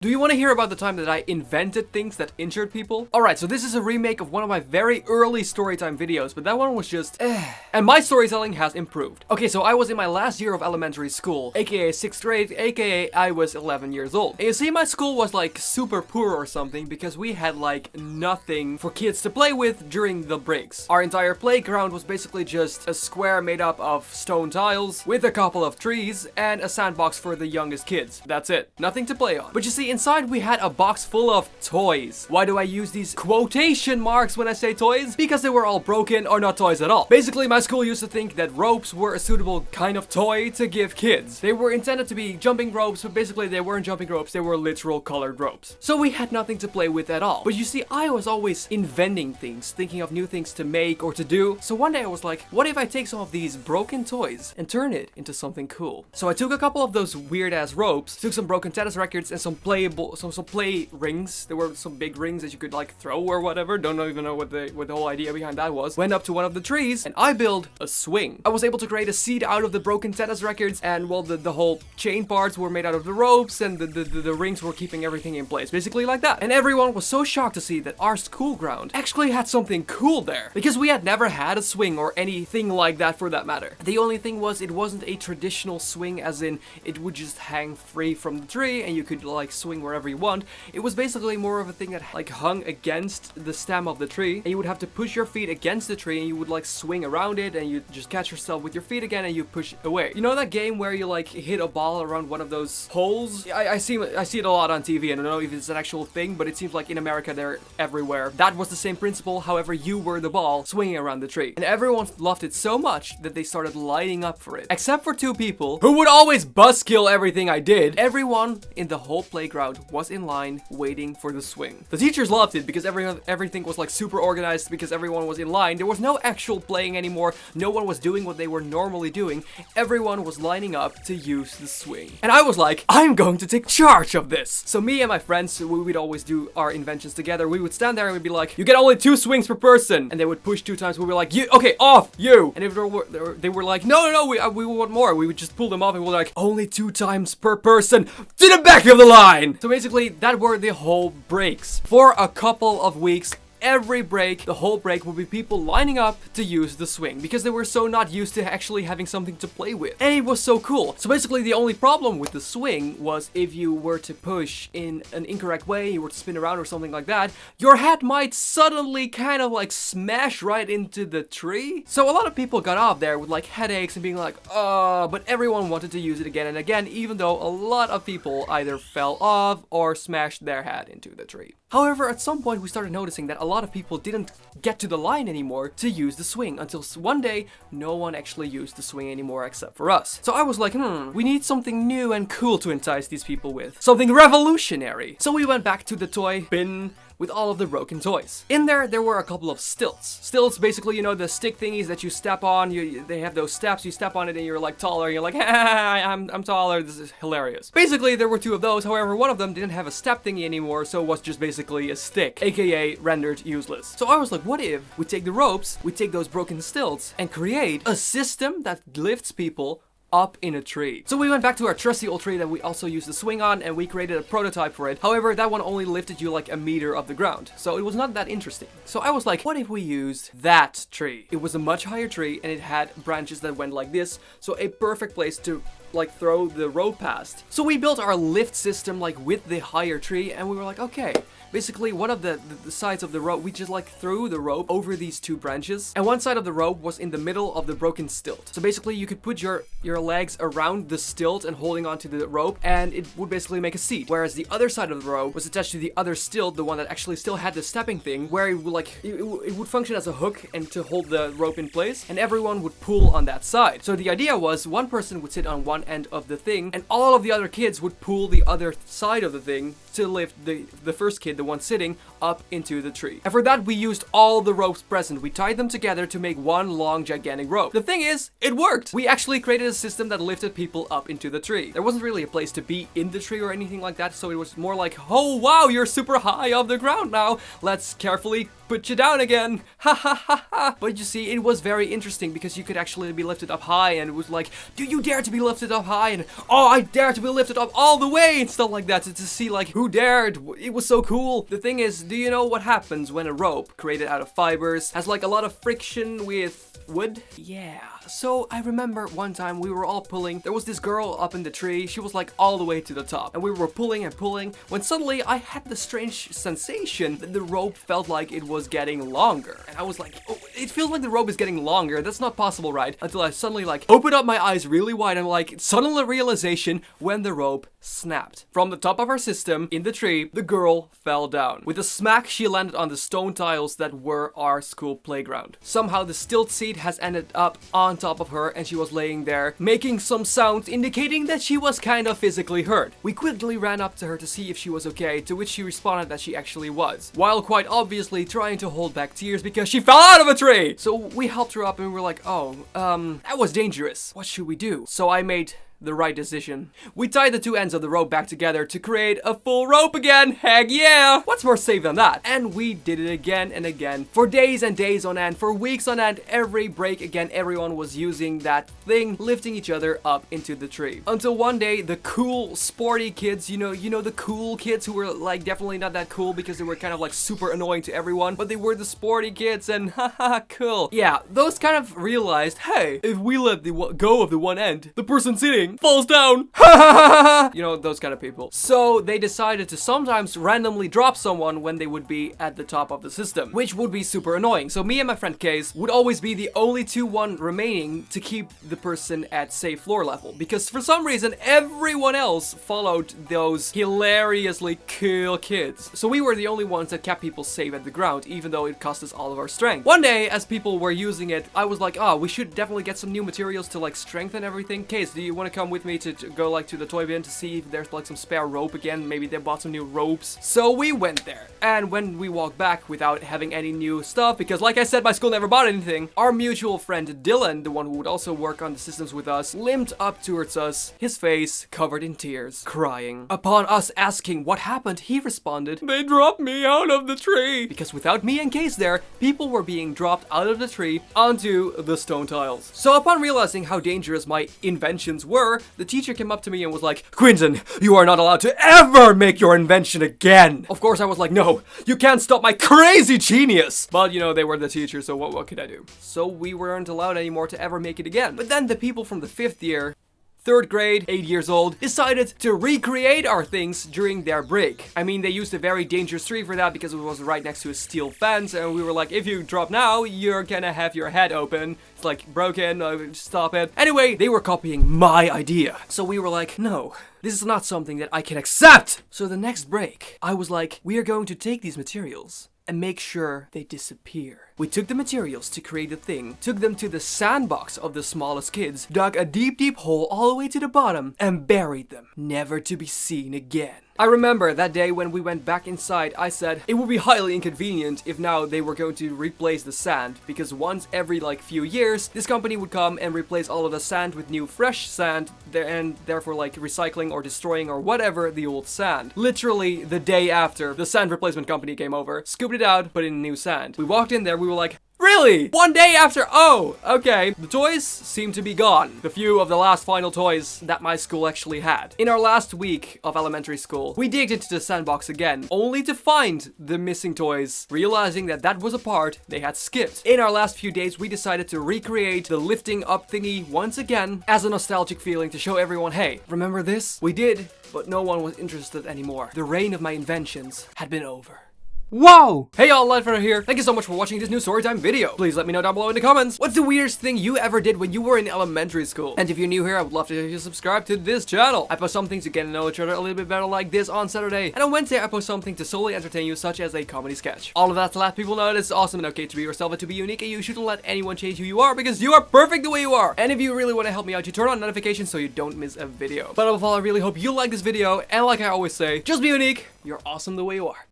Do you want to hear about the time that I invented things that injured people? Alright, so this is a remake of one of my very early Storytime videos, but that one was just and my storytelling has improved. Okay, so I was in my last year of elementary school, aka 6th grade, aka I was 11 years old. And you see, my school was like super poor or something because we had like nothing for kids to play with during the breaks. Our entire playground was basically just a square made up of stone tiles with a couple of trees and a sandbox for the youngest kids. That's it. Nothing to play on. But you see, inside we had a box full of toys. Why do I use these quotation marks when I say toys? Because they were all broken or not toys at all. Basically, my school used to think that ropes were a suitable kind of toy to give kids. They were intended to be jumping ropes, but basically they weren't jumping ropes, they were literal colored ropes. So we had nothing to play with at all. But you see, I was always inventing things, thinking of new things to make or to do. So one day I was like, what if I take some of these broken toys and turn it into something cool? So I took a couple of those weird ass ropes, took some broken tennis rackets and some play rings. There were some big rings that you could like throw or whatever. Don't even know what the whole idea behind that was. Went up to one of the trees and I built a swing. I was able to create a seat out of the broken tennis rackets, and well, the whole chain parts were made out of the ropes, and the rings were keeping everything in place, basically like that. And everyone was so shocked to see that our school ground actually had something cool there, because we had never had a swing or anything like that for that matter. The only thing was, it wasn't a traditional swing, as in it would just hang free from the tree and you could like swing wherever you want. It was basically more of a thing that like hung against the stem of the tree, and you would have to push your feet against the tree and you would like swing around it, and you just catch yourself with your feet again and you push away. You know that game where you like hit a ball around one of those holes? I see it a lot on TV. I don't know if it's an actual thing, but it seems like in America they're everywhere. That was the same principle, however you were the ball swinging around the tree. And everyone loved it so much that they started lining up for it. Except for two people who would always buzzkill everything I did. Everyone in the whole playground was in line waiting for the swing. The teachers loved it because everything was like super organized, because everyone was in line. There was no actual playing anymore. No one was doing what they were normally doing. Everyone was lining up to use the swing. And I was like, I'm going to take charge of this. So me and my friends, we would always do our inventions together. We would stand there and we'd be like, you get only 2 swings per person. And they would push 2 times. We were like, okay, off, you. And if they were like, no, we want more. We would just pull them off and we were like, only 2 times per person to the back of the line. So basically, that were the whole breaks. For a couple of weeks, every break, the whole break, would be people lining up to use the swing because they were so not used to actually having something to play with. And it was so cool. So basically the only problem with the swing was if you were to push in an incorrect way, you were to spin around or something like that, your head might suddenly kind of like smash right into the tree. So a lot of people got off there with like headaches and being like, but everyone wanted to use it again and again, even though a lot of people either fell off or smashed their head into the tree. However, at some point we started noticing that a lot of people didn't get to the line anymore to use the swing, until one day no one actually used the swing anymore except for us. So I was like, we need something new and cool to entice these people with. Something revolutionary. So we went back to the toy bin with all of the broken toys. In there were a couple of stilts. Stilts, basically, you know, the stick thingies that you step on. They have those steps. You step on it and you're like taller. And you're like, I'm taller. This is hilarious. Basically, there were 2 of those. However, one of them didn't have a step thingy anymore, so it was just basically a stick, aka rendered useless. So I was like, what if we take the ropes, we take those broken stilts, and create a system that lifts people up in a tree. So we went back to our trusty old tree that we also used to swing on, and we created a prototype for it. However, that one only lifted you like a meter off the ground, so it was not that interesting. So I was like, what if we used that tree? It was a much higher tree and it had branches that went like this, so a perfect place to like throw the rope past. So we built our lift system like with the higher tree, and we were like, okay, basically one of the sides of the rope, we just like threw the rope over these 2 branches, and one side of the rope was in the middle of the broken stilt. So basically you could put your legs around the stilt and holding onto the rope, and it would basically make a seat. Whereas the other side of the rope was attached to the other stilt, the one that actually still had the stepping thing, where it would like it would function as a hook and to hold the rope in place, and everyone would pull on that side. So the idea was one person would sit on one end of the thing, and all of the other kids would pull the other side of the thing to lift the first kid, the one sitting, up into the tree. And for that, we used all the ropes present. We tied them together to make one long, gigantic rope. The thing is, it worked! We actually created a system that lifted people up into the tree. There wasn't really a place to be in the tree or anything like that, so it was more like, oh wow, you're super high off the ground now. Let's carefully put you down again. Ha ha ha ha. But you see, it was very interesting because you could actually be lifted up high, and it was like, do you dare to be lifted up high? And oh, I dare to be lifted up all the way and stuff like that, to see like who dared? It was so cool. The thing is, do you know what happens when a rope created out of fibers has like a lot of friction with wood? Yeah. So I remember one time we were all pulling. There was this girl up in the tree. She was like all the way to the top. And we were pulling and pulling when suddenly I had the strange sensation that the rope felt like it was getting longer. And I was like, oh, it feels like the rope is getting longer. That's not possible, right? Until I suddenly like opened up my eyes really wide and like suddenly realization when the rope snapped. From the top of our system in the tree, the girl fell down. With a smack, she landed on the stone tiles that were our school playground. Somehow the stilt seat has ended up on top of her and she was laying there making some sounds indicating that she was kind of physically hurt. We quickly ran up to her to see if she was okay, to which she responded that she actually was, while quite obviously trying to hold back tears because she fell out of a tree. So we helped her up and we were like, oh, that was dangerous. What should we do? So I made the right decision. We tied the two ends of the rope back together to create a full rope again. Heck yeah! What's more safe than that? And we did it again and again. For days and days on end, for weeks on end, every break again, everyone was using that thing, lifting each other up into the tree. Until one day, the cool, sporty kids, you know the cool kids who were like definitely not that cool because they were kind of like super annoying to everyone, but they were the sporty kids and haha, cool. Yeah, those kind of realized, hey, if we let go of the one end, the person sitting falls down. You know, those kind of people. So they decided to sometimes randomly drop someone when they would be at the top of the system, which would be super annoying. So me and my friend Case would always be the only one remaining to keep the person at safe floor level, because for some reason everyone else followed those hilariously cool kids. So we were the only ones that kept people safe at the ground, even though it cost us all of our strength. One day, as people were using it, I was like, oh, we should definitely get some new materials to like strengthen everything. Case, do you want to come with me to go like to the toy bin to see if there's like some spare rope again? Maybe they bought some new ropes. So we went there, and when we walked back without having any new stuff, because like I said, my school never bought anything, our mutual friend Dylan, the one who would also work on the systems with us, limped up towards us, his face covered in tears, crying. Upon us asking what happened, he responded, "They dropped me out of the tree." Because without me and Case there, people were being dropped out of the tree onto the stone tiles. So upon realizing how dangerous my inventions were, the teacher came up to me and was like, "Quinton, you are not allowed to ever make your invention again." Of course I was like, no, you can't stop my crazy genius. But you know, they were the teacher, so what could I do? So we weren't allowed anymore to ever make it again. But then the people from the 5th year, 3rd grade, 8 years old, decided to recreate our things during their break. I mean, they used a very dangerous tree for that because it was right next to a steel fence, and we were like, if you drop now, you're gonna have your head open. It's like broken, stop it. Anyway, they were copying my idea. So we were like, no, this is not something that I can accept. So the next break, I was like, we are going to take these materials and make sure they disappear. We took the materials to create the thing, took them to the sandbox of the smallest kids, dug a deep, deep hole all the way to the bottom, and buried them, never to be seen again. I remember that day when we went back inside, I said it would be highly inconvenient if now they were going to replace the sand, because once every like few years, this company would come and replace all of the sand with new fresh sand, and therefore like recycling or destroying or whatever the old sand. Literally the day after, the sand replacement company came over, scooped it out, put in new sand. We walked in there, we were like, really? One day after? Oh, okay. The toys seem to be gone. The few of the last final toys that my school actually had. In our last week of elementary school, we digged into the sandbox again, only to find the missing toys, realizing that that was a part they had skipped. In our last few days, we decided to recreate the lifting up thingy once again as a nostalgic feeling to show everyone, hey, remember this? We did, but no one was interested anymore. The reign of my inventions had been over. Wow! Hey y'all, Lightfire here. Thank you so much for watching this new Storytime video. Please let me know down below in the comments, what's the weirdest thing you ever did when you were in elementary school? And if you're new here, I would love to have you subscribe to this channel. I post some things to get to know each other a little bit better like this on Saturday. And on Wednesday, I post something to solely entertain you, such as a comedy sketch. All of that to let people know that it's awesome and okay to be yourself and to be unique, and you shouldn't let anyone change who you are because you are perfect the way you are. And if you really want to help me out, you turn on notifications so you don't miss a video. But above all, I really hope you like this video, and like I always say, just be unique, you're awesome the way you are.